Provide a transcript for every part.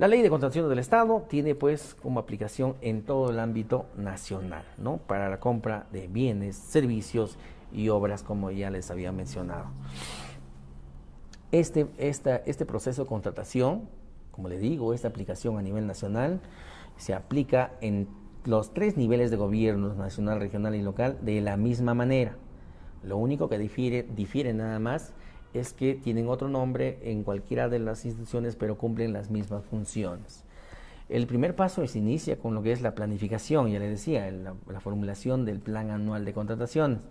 La ley de contratación del Estado tiene pues como aplicación en todo el ámbito nacional, ¿no? Para la compra de bienes, servicios y obras, como ya les había mencionado. Este proceso de contratación, como le digo, esta aplicación a nivel nacional se aplica en los 3 niveles de gobierno, nacional, regional y local, de la misma manera. Lo único que difiere nada más es que tienen otro nombre en cualquiera de las instituciones, pero cumplen las mismas funciones. El primer paso se inicia con lo que es la planificación, ya les decía, la formulación del plan anual de contrataciones.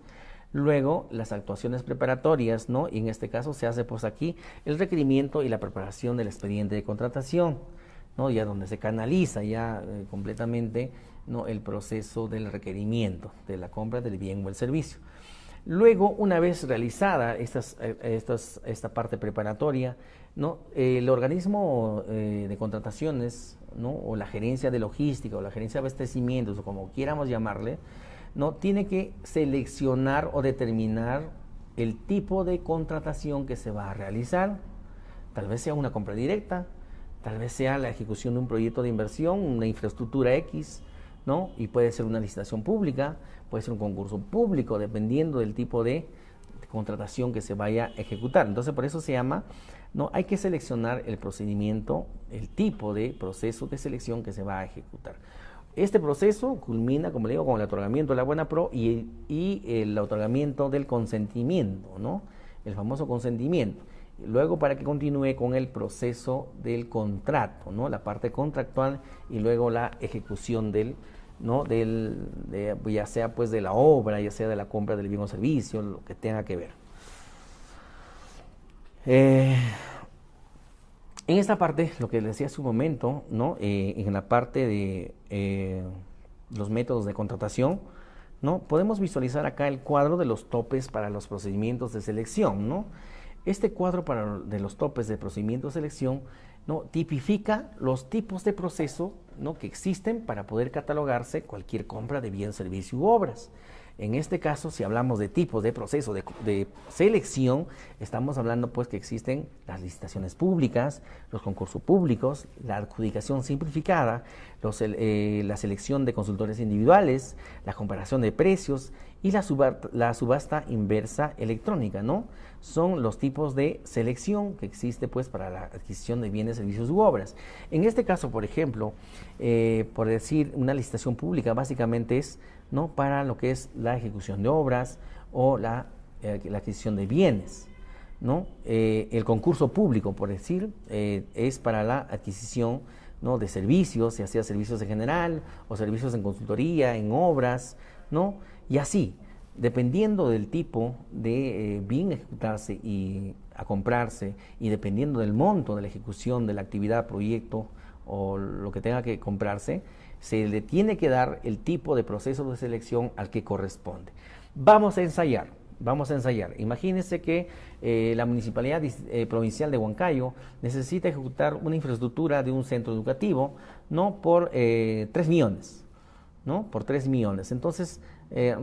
Luego, las actuaciones preparatorias, ¿no? Y en este caso se hace pues aquí el requerimiento y la preparación del expediente de contratación, ¿no? Ya donde se canaliza ya completamente, ¿no? El proceso del requerimiento de la compra del bien o el servicio. Luego, una vez realizada esta parte preparatoria, ¿no? El organismo de contrataciones, ¿no? O la gerencia de logística o la gerencia de abastecimientos, o como quieramos llamarle, ¿no? Tiene que seleccionar o determinar el tipo de contratación que se va a realizar. Tal vez sea una compra directa, tal vez sea la ejecución de un proyecto de inversión, una infraestructura X, ¿no? Y puede ser una licitación pública, puede ser un concurso público, dependiendo del tipo de contratación que se vaya a ejecutar. Entonces, por eso se llama, ¿no? Hay que seleccionar el procedimiento, el tipo de proceso de selección que se va a ejecutar. Este proceso culmina, como le digo, con el otorgamiento de la buena pro y el otorgamiento del consentimiento, ¿no? El famoso consentimiento. Luego, para que continúe con el proceso del contrato, ¿no? La parte contractual y luego la ejecución ¿no? Ya sea pues de la obra, ya sea de la compra del bien o servicio, lo que tenga que ver. En esta parte, lo que les decía hace un momento, ¿no? En la parte de los métodos de contratación, ¿no? Podemos visualizar acá el cuadro de los topes para los procedimientos de selección, ¿no? Este cuadro de los topes de procedimiento de selección, ¿no? Tipifica los tipos de proceso, ¿no? Que existen para poder catalogarse cualquier compra de bien, servicio u obras. En este caso, si hablamos de tipos de proceso de selección, estamos hablando pues que existen las licitaciones públicas, los concursos públicos, la adjudicación simplificada, la selección de consultores individuales, la comparación de precios y la subasta inversa electrónica, ¿no? Son los tipos de selección que existe pues para la adquisición de bienes, servicios u obras. En este caso, por ejemplo, por decir una licitación pública, básicamente es, ¿no? Para lo que es la ejecución de obras o la adquisición de bienes, ¿no? El concurso público, por decir, es para la adquisición, ¿no? De servicios, ya sea servicios en general o servicios en consultoría, en obras, ¿no? Y así, dependiendo del tipo de bien ejecutarse y a comprarse y dependiendo del monto de la ejecución de la actividad, proyecto o lo que tenga que comprarse, se le tiene que dar el tipo de proceso de selección al que corresponde. Vamos a ensayar. Imagínense que la Municipalidad Provincial de Huancayo necesita ejecutar una infraestructura de un centro educativo, ¿no? Por 3 millones, ¿no? Por 3 millones. Entonces,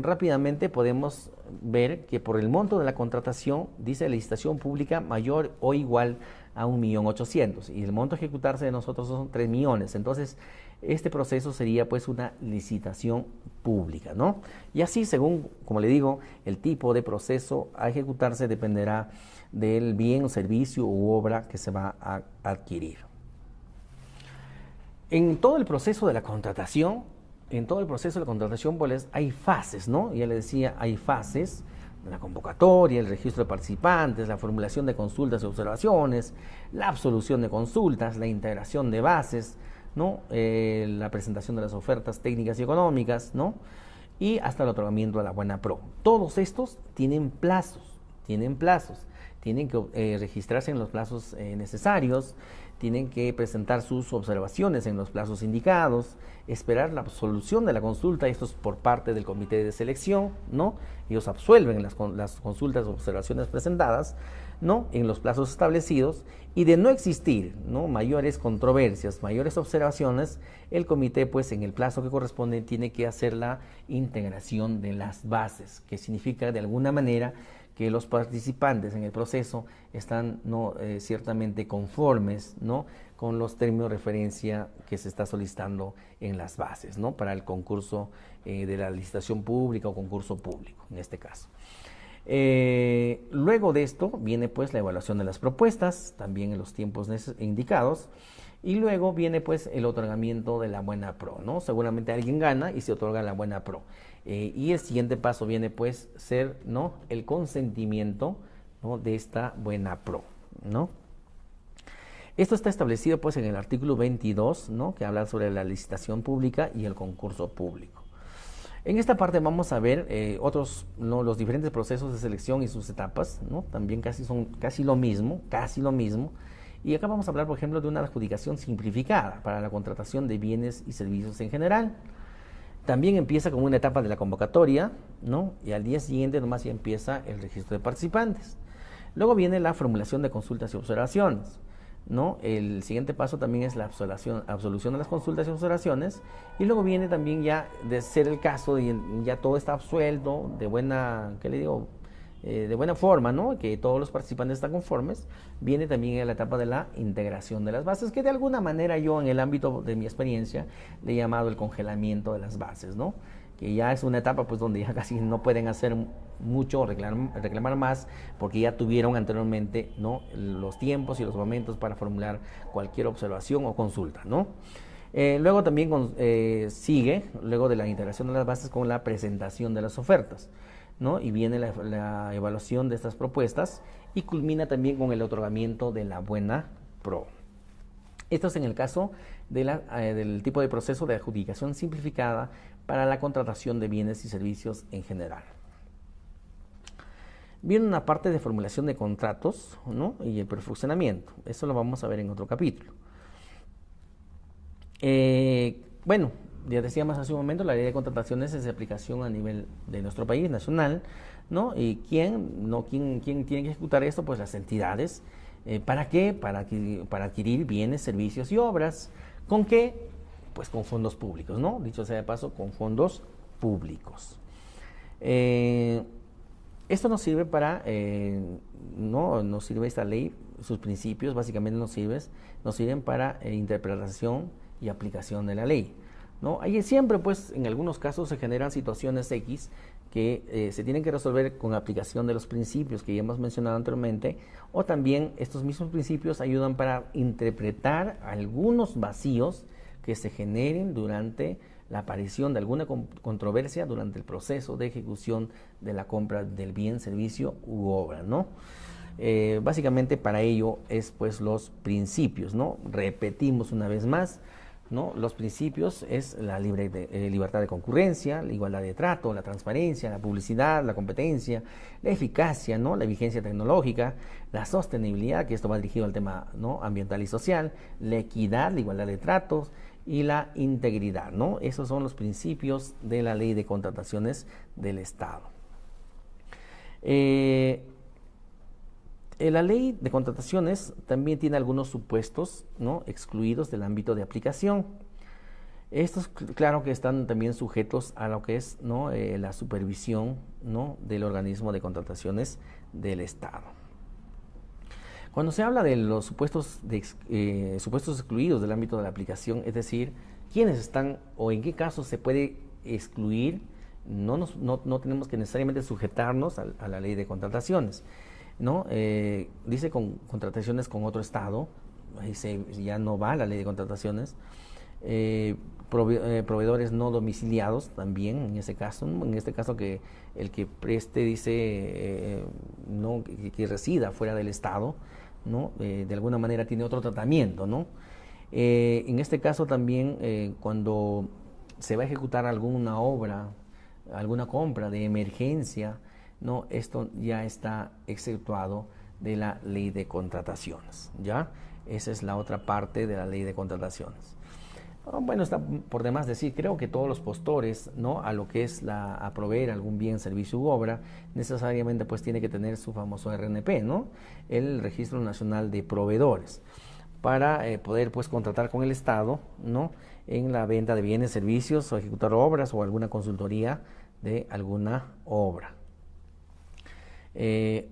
rápidamente podemos ver que por el monto de la contratación, dice licitación pública mayor o igual a 1.800.000 y el monto a ejecutarse de nosotros son 3 millones. Entonces, este proceso sería pues una licitación pública, ¿no? Y así, según, como le digo, el tipo de proceso a ejecutarse dependerá del bien, servicio u obra que se va a adquirir. En todo el proceso de la contratación, pues hay fases, ¿no? Ya le decía, hay fases: la convocatoria, el registro de participantes, la formulación de consultas y observaciones, la absolución de consultas, la integración de bases, ¿no? La presentación de las ofertas técnicas y económicas, ¿no? Y hasta el otorgamiento de la buena pro. Todos estos tienen plazos, tienen que registrarse en los plazos necesarios, tienen que presentar sus observaciones en los plazos indicados, esperar la solución de la consulta, esto es por parte del comité de selección, ¿no? Ellos absuelven las consultas o observaciones presentadas, ¿no? En los plazos establecidos, y de no existir, ¿no? Mayores controversias, mayores observaciones, el comité pues en el plazo que corresponde tiene que hacer la integración de las bases, que significa de alguna manera que los participantes en el proceso están ciertamente conformes, ¿no?, con los términos de referencia que se está solicitando en las bases, ¿no?, para el concurso de la licitación pública o concurso público, en este caso. Luego de esto viene pues la evaluación de las propuestas, también en los tiempos indicados, y luego viene pues el otorgamiento de la buena pro, ¿no? Seguramente alguien gana y se otorga la buena pro. Y el siguiente paso viene pues ser, ¿no?, el consentimiento, ¿no?, de esta buena pro, ¿no? Esto está establecido pues en el artículo 22, ¿no?, que habla sobre la licitación pública y el concurso público. En esta parte vamos a ver otros, ¿no?, los diferentes procesos de selección y sus etapas, ¿no? También son casi lo mismo. Y acá vamos a hablar, por ejemplo, de una adjudicación simplificada para la contratación de bienes y servicios en general. También empieza con una etapa de la convocatoria, ¿no?, y al día siguiente nomás ya empieza el registro de participantes. Luego viene la formulación de consultas y observaciones, ¿no? El siguiente paso también es la absolución de las consultas y observaciones, y luego viene también ya de ser el caso de ya todo está absuelto de buena, ¿qué le digo?, de buena forma, ¿no?, que todos los participantes están conformes. Viene también la etapa de la integración de las bases, que de alguna manera yo en el ámbito de mi experiencia le he llamado el congelamiento de las bases, ¿no?, que ya es una etapa pues donde ya casi no pueden hacer mucho, reclamar más, porque ya tuvieron anteriormente, ¿no?, los tiempos y los momentos para formular cualquier observación o consulta, ¿no? Luego también sigue, luego de la integración de las bases, con la presentación de las ofertas, ¿no?, y viene la evaluación de estas propuestas y culmina también con el otorgamiento de la buena pro. Esto es en el caso del tipo de proceso de adjudicación simplificada para la contratación de bienes y servicios en general. Viene una parte de formulación de contratos, ¿no?, y el perfeccionamiento. Eso lo vamos a ver en otro capítulo. Bueno, ya decíamos hace un momento, la ley de contrataciones es de aplicación a nivel de nuestro país, nacional, ¿no? ¿Y quién tiene que ejecutar esto? Pues las entidades. ¿Para qué? Para adquirir bienes, servicios y obras. ¿Con qué? Pues con fondos públicos, ¿no? Dicho sea de paso, con fondos públicos. Esto nos sirve nos sirve esta ley, sus principios básicamente nos sirven para interpretación y aplicación de la ley, ¿no? Ahí siempre, pues, en algunos casos se generan situaciones X que se tienen que resolver con aplicación de los principios que ya hemos mencionado anteriormente, o también estos mismos principios ayudan para interpretar algunos vacíos que se generen durante la aparición de alguna controversia durante el proceso de ejecución de la compra del bien, servicio u obra, ¿no? Básicamente para ello es pues los principios, ¿no? Repetimos una vez más, ¿no? Los principios es la libertad de concurrencia, la igualdad de trato, la transparencia, la publicidad, la competencia, la eficacia, ¿no?, la vigencia tecnológica, la sostenibilidad, que esto va dirigido al tema, ¿no?, ambiental y social, la equidad, la igualdad de tratos y la integridad, ¿no? Esos son los principios de la ley de contrataciones del Estado. La ley de contrataciones también tiene algunos supuestos, ¿no?, excluidos del ámbito de aplicación. Estos, claro que están también sujetos a lo que es, ¿no?, la supervisión, ¿no?, del organismo de contrataciones del Estado. Cuando se habla de los supuestos excluidos del ámbito de la aplicación, es decir, quiénes están o en qué casos se puede excluir, no tenemos que necesariamente sujetarnos a la ley de contrataciones, ¿no? Dice contrataciones con otro estado, ya no va la ley de contrataciones. Proveedores no domiciliados también, en este caso que el que preste dice que resida fuera del estado, ¿no? De alguna manera tiene otro tratamiento, ¿no? En este caso también cuando se va a ejecutar alguna obra, alguna compra de emergencia, ¿no?, esto ya está exceptuado de la ley de contrataciones, ¿ya? Esa es la otra parte de la ley de contrataciones. Bueno, está por demás decir, creo que todos los postores, ¿no?, a lo que es a proveer algún bien, servicio u obra, necesariamente pues tiene que tener su famoso RNP, ¿no?, el Registro Nacional de Proveedores, para poder pues contratar con el Estado, ¿no?, en la venta de bienes, servicios, o ejecutar obras o alguna consultoría de alguna obra. Eh,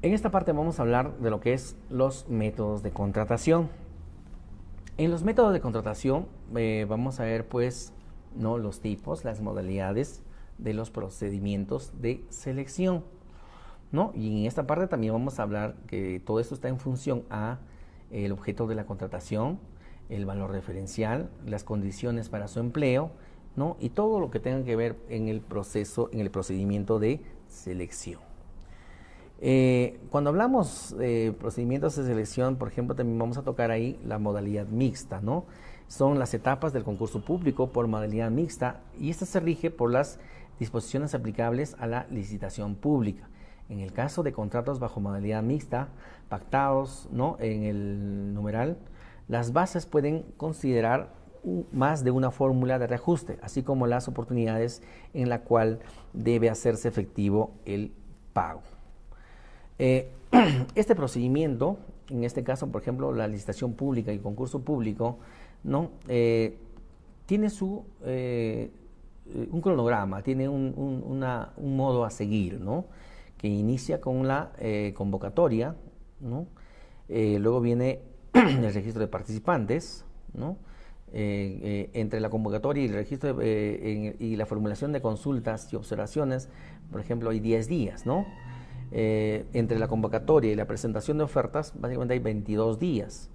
En esta parte vamos a hablar de lo que es los métodos de contratación. En los métodos de contratación vamos a ver pues ¿no? los tipos, las modalidades de los procedimientos de selección, ¿no? Y en esta parte también vamos a hablar que todo esto está en función a el objeto de la contratación, el valor referencial, las condiciones para su empleo, ¿no? Y todo lo que tenga que ver en el proceso, en el procedimiento de selección. Cuando hablamos de procedimientos de selección, por ejemplo, también vamos a tocar ahí la modalidad mixta, ¿no? Son las etapas del concurso público por modalidad mixta y esta se rige por las disposiciones aplicables a la licitación pública. En el caso de contratos bajo modalidad mixta, pactados, ¿no? En el numeral, las bases pueden considerar más de una fórmula de reajuste, así como las oportunidades en la cual debe hacerse efectivo el pago. Este procedimiento, en este caso, por ejemplo, la licitación pública y concurso público, ¿no? Tiene un cronograma, tiene un modo a seguir, ¿no? Que inicia con la convocatoria, ¿no? Luego viene el registro de participantes, ¿no? Entre la convocatoria y el registro y la formulación de consultas y observaciones, por ejemplo, hay 10 días, ¿no? Entre la convocatoria y la presentación de ofertas, básicamente hay 22 días.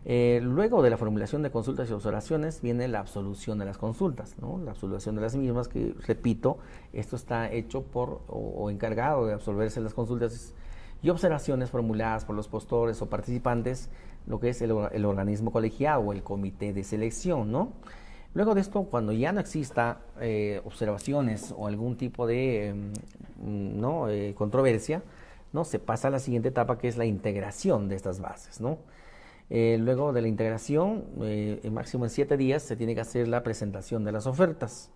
Luego de la formulación de consultas y observaciones viene la absolución de las consultas, ¿no? La absolución de las mismas, que repito, esto está hecho por o encargado de absolverse las consultas y observaciones formuladas por los postores o participantes, lo que es el organismo colegiado o el comité de selección, ¿no? Luego de esto, cuando ya no exista observaciones o algún tipo de controversia, ¿no? Se pasa a la siguiente etapa, que es la integración de estas bases, ¿no? Luego de la integración, máximo en 7 días, se tiene que hacer la presentación de las ofertas,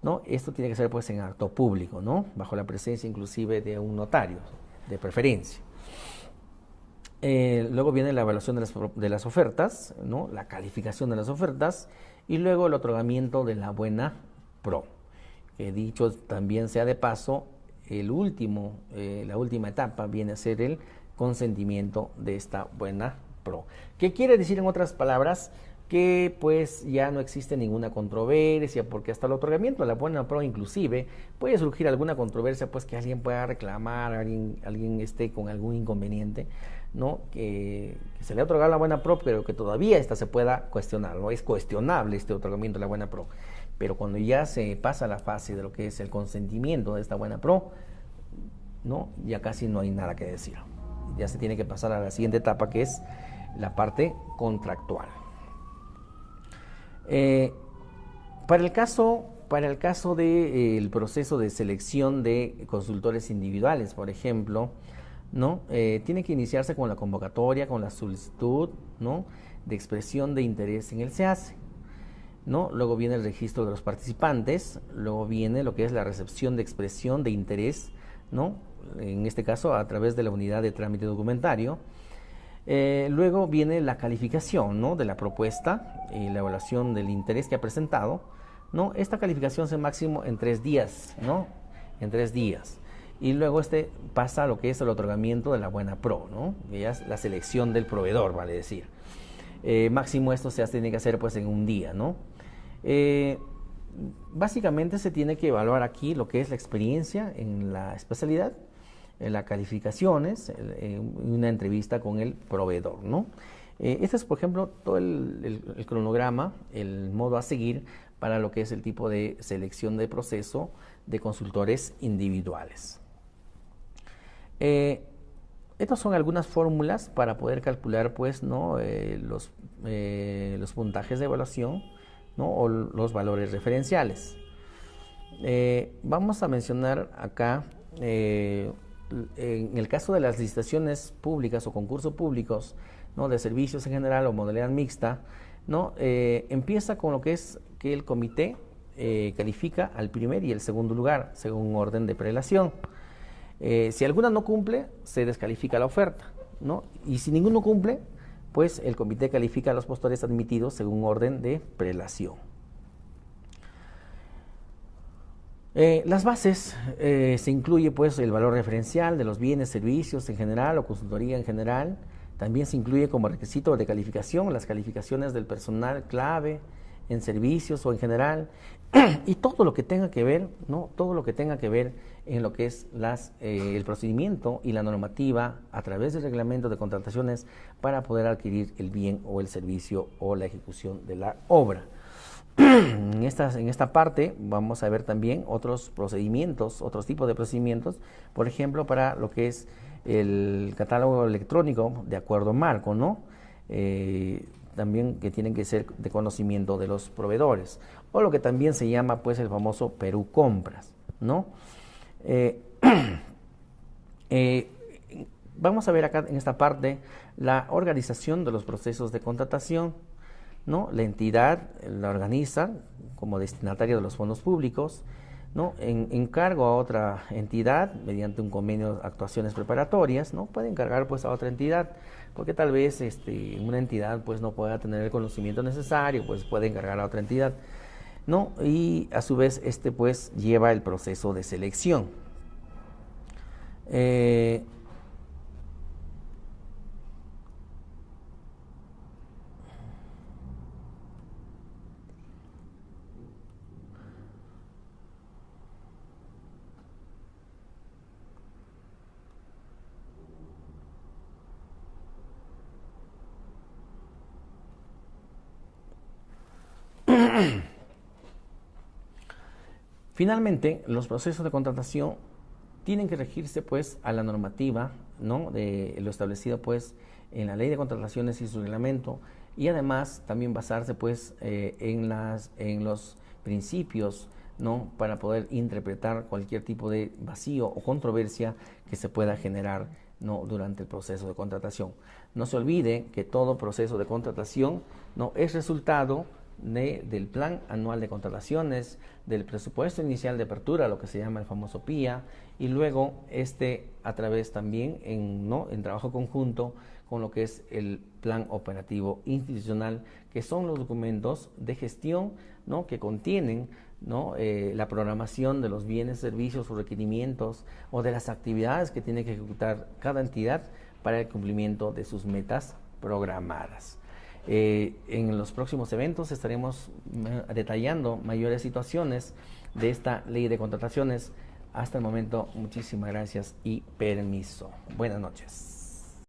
¿no? Esto tiene que ser pues en acto público, ¿no? Bajo la presencia inclusive de un notario, de preferencia. Luego viene la evaluación de las ofertas, ¿no? La calificación de las ofertas y luego el otorgamiento de la buena pro. Dicho también sea de paso, la última etapa viene a ser el consentimiento de esta buena pro. ¿Qué quiere decir, en otras palabras? Que pues ya no existe ninguna controversia, porque hasta el otorgamiento de la buena pro inclusive puede surgir alguna controversia, pues que alguien pueda reclamar, alguien esté con algún inconveniente, ¿no? Que se le ha otorgado la buena pro, pero que todavía esta se pueda cuestionar, ¿no? Es cuestionable este otorgamiento de la buena pro, pero cuando ya se pasa la fase de lo que es el consentimiento de esta buena pro, ¿no? Ya casi no hay nada que decir. Ya se tiene que pasar a la siguiente etapa, que es la parte contractual. Para el caso del proceso de selección de consultores individuales, por ejemplo, ¿no? Tiene que iniciarse con la convocatoria, con la solicitud, ¿no? de expresión de interés en el SEACE, ¿no? Luego viene el registro de los participantes, luego viene lo que es la recepción de expresión de interés, ¿no? En este caso a través de la unidad de trámite documentario. Luego viene la calificación, ¿no? de la propuesta y la evaluación del interés que ha presentado, ¿no? Esta calificación es máximo en 3 días, ¿no? En 3 días. Y luego pasa a lo que es el otorgamiento de la buena pro, ¿no? Que ya es la selección del proveedor, vale decir. Máximo esto tiene que hacer pues en un día, ¿no? Básicamente se tiene que evaluar aquí lo que es la experiencia en la especialidad, las calificaciones, una entrevista con el proveedor, ¿no? Este es, por ejemplo, todo el cronograma, el modo a seguir para lo que es el tipo de selección de proceso de consultores individuales. Estas son algunas fórmulas para poder calcular, pues, ¿no? los puntajes de evaluación, ¿no? o los valores referenciales. Vamos a mencionar acá, en el caso de las licitaciones públicas o concursos públicos, ¿no? de servicios en general o modalidad mixta, ¿no? Empieza con lo que es que el comité califica al primer y el segundo lugar, según un orden de prelación. Si alguna no cumple, se descalifica la oferta, ¿no? Y si ninguno cumple, pues el comité califica a los postores admitidos según orden de prelación. Las bases se incluye pues el valor referencial de los bienes, servicios en general o consultoría en general. También se incluye como requisito de calificación las calificaciones del personal clave en servicios o en general y todo lo que tenga que ver, ¿no? Todo lo que tenga que ver en lo que es el procedimiento y la normativa a través del reglamento de contrataciones para poder adquirir el bien o el servicio o la ejecución de la obra. En esta parte vamos a ver también otros procedimientos, otros tipos de procedimientos, por ejemplo, para lo que es el catálogo electrónico de acuerdo marco, ¿no? También que tienen que ser de conocimiento de los proveedores, o lo que también se llama pues el famoso Perú Compras, ¿no? Vamos a ver acá en esta parte la organización de los procesos de contratación, ¿no? La entidad la organiza como destinataria de los fondos públicos, ¿no? Encargo a otra entidad mediante un convenio de actuaciones preparatorias, ¿no? Puede encargar pues a otra entidad, porque tal vez una entidad pues no pueda tener el conocimiento necesario, pues puede encargar a otra entidad, ¿no? Y a su vez pues lleva el proceso de selección. Finalmente, los procesos de contratación tienen que regirse pues a la normativa, ¿no? De lo establecido pues en la ley de contrataciones y su reglamento, y además también basarse pues en los principios, ¿no? Para poder interpretar cualquier tipo de vacío o controversia que se pueda generar, ¿no? Durante el proceso de contratación. No se olvide que todo proceso de contratación, ¿no? Es resultado del plan anual de contrataciones, del presupuesto inicial de apertura, lo que se llama el famoso PIA, y luego a través también en trabajo conjunto con lo que es el plan operativo institucional, que son los documentos de gestión, ¿no? Que contienen, ¿no? La programación de los bienes, servicios o requerimientos o de las actividades que tiene que ejecutar cada entidad para el cumplimiento de sus metas programadas. En los próximos eventos estaremos detallando mayores situaciones de esta ley de contrataciones. Hasta el momento, muchísimas gracias y permiso. Buenas noches.